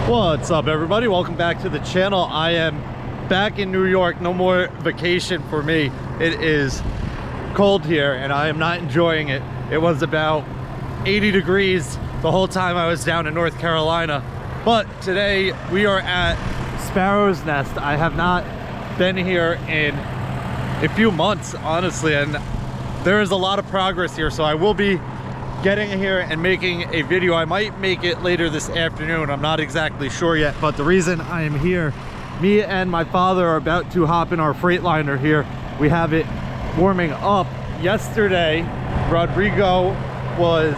What's up, everybody? Welcome back to the channel. I am back in New York. No more vacation for me. It is cold here and I am not enjoying it. It was about 80 degrees the whole time I was down in North Carolina. But today we are at Sparrow's Nest. I have not been here in a few months, honestly, and there is a lot of progress here. So I will be getting here and making a video. I might make it later this afternoon. I'm not exactly sure yet, but the reason I am here, me and my father are about to hop in our Freightliner here. We have it warming up. Yesterday, Rodrigo was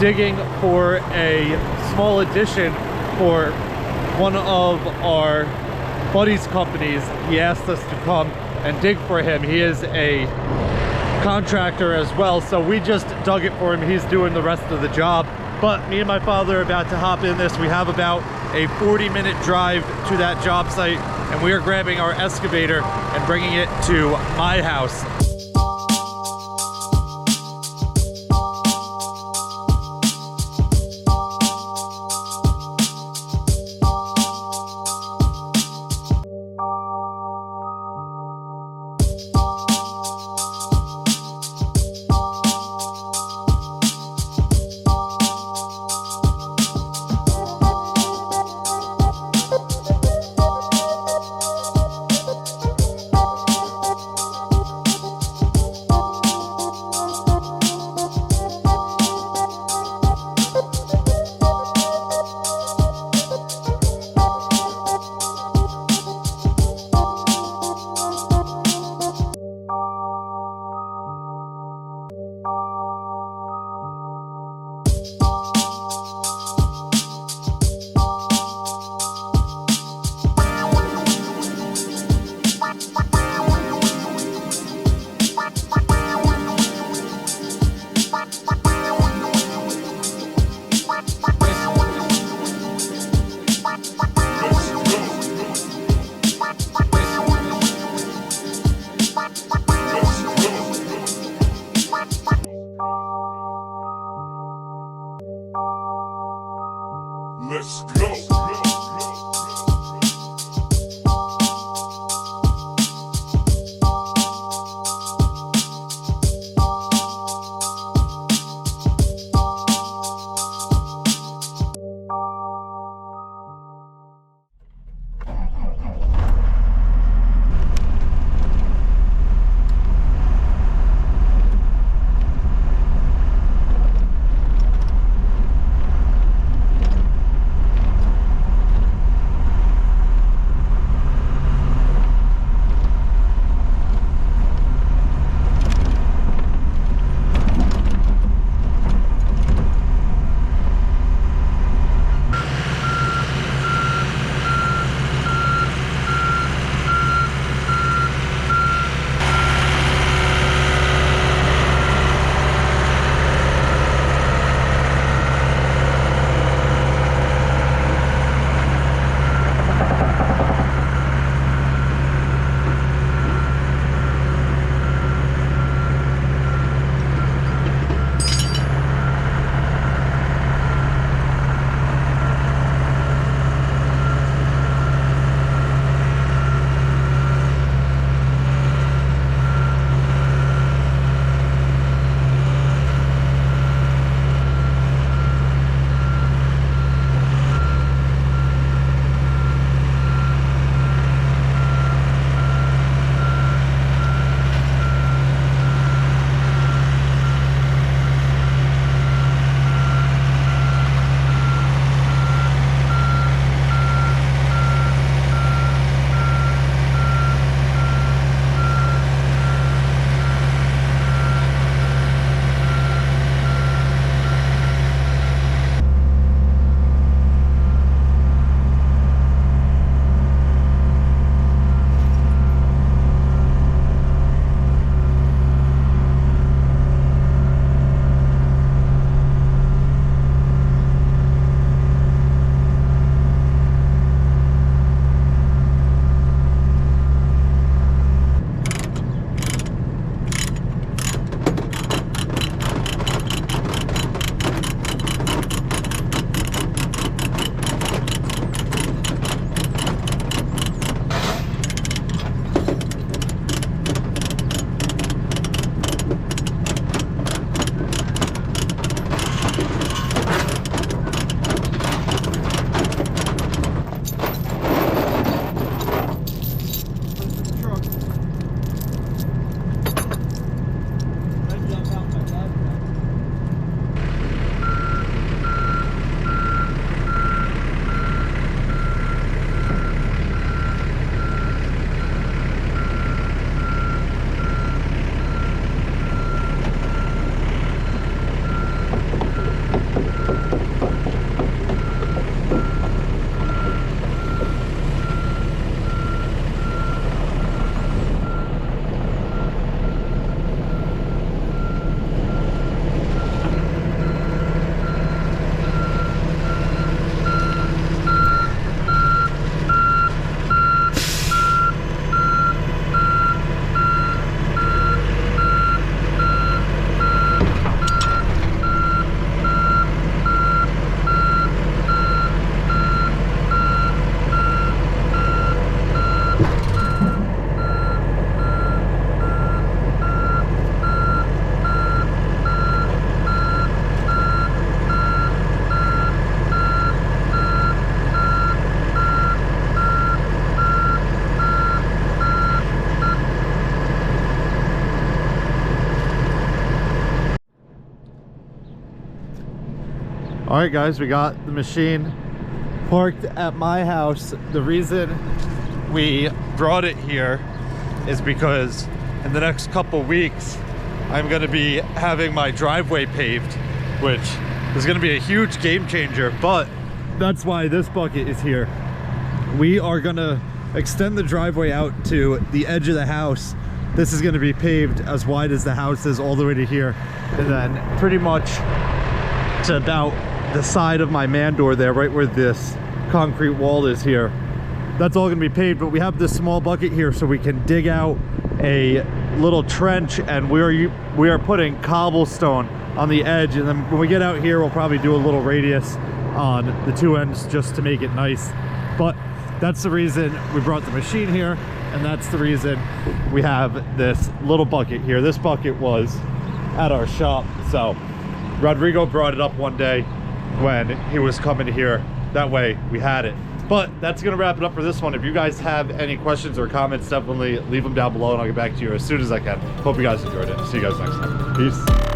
digging for a small addition for one of our buddies' companies. He asked us to come and dig for him. He is a contractor as well, so we just dug it for him. He's doing the rest of the job, but me and my father are about to hop in this. We have about a 40-minute drive to that job site, and we are grabbing our excavator and bringing it to my house. Let's go. right, guys, we got the machine parked at my house. The reason we brought it here is because in the next couple weeks I'm going to be having my driveway paved, which is going to be a huge game changer, but that's why this bucket is here. We are going to extend the driveway out to the edge of the house. This is going to be paved as wide as the house is all the way to here, and then pretty much to about the side of my man door there, right where this concrete wall is here. That's all going to be paved, but we have this small bucket here so we can dig out a little trench, and we are putting cobblestone on the edge, and then when we get out here we'll probably do a little radius on the two ends just to make it nice. But that's the reason we brought the machine here, and that's the reason we have this little bucket here. This bucket was at our shop, so Rodrigo brought it up one day when he was coming here. That way we had it. But that's gonna wrap it up for this one. If you guys have any questions or comments, definitely leave them down below and I'll get back to you as soon as I can. Hope you guys enjoyed it. See you guys next time. Peace.